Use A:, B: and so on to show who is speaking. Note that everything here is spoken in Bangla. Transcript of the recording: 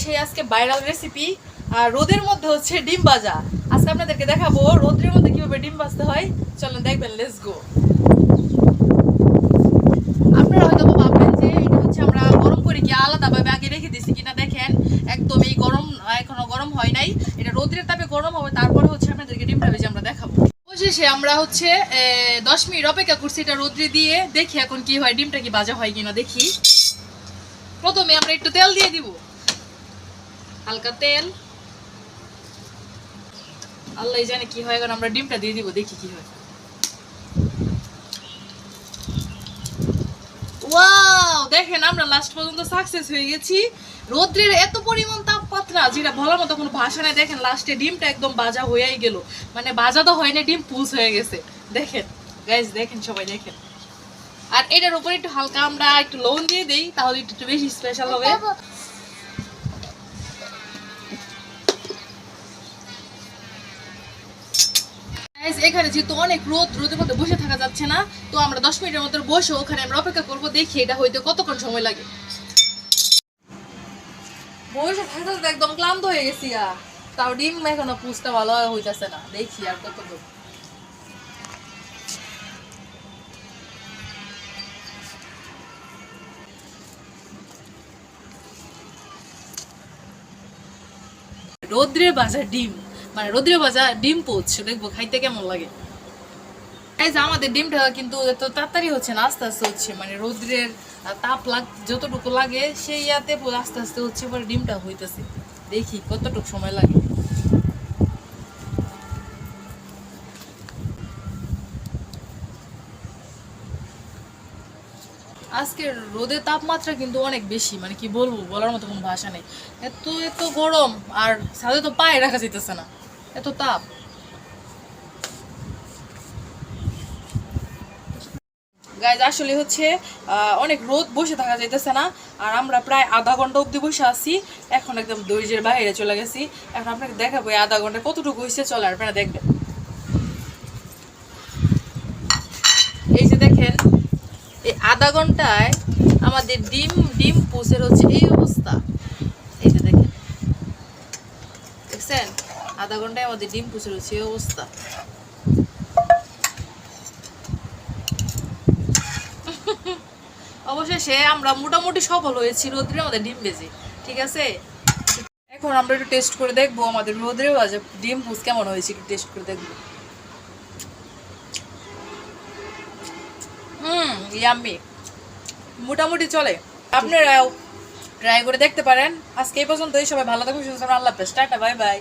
A: সেই আজকে ভাইরাল রেসিপি আর রোদের মধ্যে হচ্ছে ডিম ভাজা। আজকে আপনাদেরকে দেখাবো রোদের মধ্যে কিভাবে ডিম ভাজতে হয়। চলুন দেখবেন, লেটস গো। আপনারা হয়তো ভাববেন যে এটা হচ্ছে আমরা গরম করে কি আলাদাভাবে আগে রেখে দিছি কিনা। দেখেন একদম এই গরম, এখনো গরম হয় নাই, এটা রোদের তাপে গরম হবে, তারপরে হচ্ছে আপনাদেরকে ডিমটা ভেজে আমরা দেখাবো। অবশেষে আমরা হচ্ছে 10 মিনিট অপেক্ষা করছি এটা রোদ্রে দিয়ে। দেখি এখন কি হয়, ডিমটা কি ভাজা হয় কিনা দেখি। প্রথমে আমরা একটু তেল দিয়ে দিব, হালকা তেল। আল্লাহ জানে কি হয়। এখন আমরা ডিমটা দিয়ে দিব, দেখি কি হয়। ওয়াও, দেখেন আমরা লাস্ট পর্যন্ত সাকসেস হয়ে গেছি। রোদ্রের এত পরিমাণ তাপমাত্রা যেটা বলার মতো কোনো ভাষা নেই। দেখেন লাস্টে ডিমটা একদম ভাজা হয়েই গেল, মানে ভাজা তো হয়নি, ডিম পুষ হয়ে গেছে। দেখেন গাইস, দেখেন সবাই দেখেন। আর এটার উপরে একটু হালকা আমরা একটু লবণ দিয়ে দেই, তাহলে একটু বেশি স্পেশাল হবে। এখানে যেহেতু অনেক রোদের মধ্যে বসে থাকা যাচ্ছে না, তো আমরা 10 মিনিটের মতো বসে ওখানে আমরা অপেক্ষা করবো, দেখি এটা হইতে কতক্ষণ সময় লাগে। বসে থাকতে থাকতে একদম ক্লান্ত হয়ে গেছি, তাও ডিম এখনো পুষটা ভালো হইতেছে না। দেখি আর কতক্ষণ। রোদ্রে ভাজা ডিম, মানে রোদ্রে ভাজা ডিম পোচ, দেখবো খাইতে কেমন লাগে। এই যে আমাদের ডিমটা কিন্তু এত তাড়াতাড়ি হচ্ছে না, আস্তে আস্তে হচ্ছে, মানে রোদ্রের তাপ যতটুকু লাগে সেই ইয়াতে আস্তে আস্তে হচ্ছে, পরে ডিমটা হইতেছে। দেখি কতটুকু সময় লাগে। আজকের রোদের তাপমাত্রা কিন্তু অনেক বেশি, মানে কি বলবো, বলার মতো কোনো ভাষা নেই। এত এত গরম, আর ছাদে তো পায়ে রাখা যেতেছে না, এত তাপ। গাইজ আসলে হচ্ছে অনেক রোদ, বসে থাকা যাইতেছে না। আর আমরা প্রায় আধা ঘন্টা অবধি বসে আছি, এখন একদম ধৈর্যের বাইরে চলে গেছি। এখন আপনাকে দেখাবো এই আধা ঘন্টা কতটুকু হয়েছে, চলে আপনারা দেখবেন। এই যে দেখেন, এই আধা ঘন্টায় আমাদের ডিম পোষের হচ্ছে এই অবস্থা। এই যে দেখেন, দেখছেন, আধা ঘন্টায় আমাদের ডিম পোষের হচ্ছে এই অবস্থা। অবশেষে আমরা মোটামুটি সফল হয়েছি রোদ্রে আমাদের ডিম ভেজে। ঠিক আছে, এখন আমরা একটু টেস্ট করে দেখবো আমাদের রোদ্রে ভাজা ডিম পুষ কেমন হয়েছে, একটু টেস্ট করে দেখবো। ইয়াম্মি, মোটামুটি চলে। আপনারাও ট্রাই করে দেখতে পারেন। আজকে এই পর্যন্তই, সবাই ভালো থাকুন, সুস্থ থাকুন, আল্লাহ হাফেজ, টাটা, বাই বাই।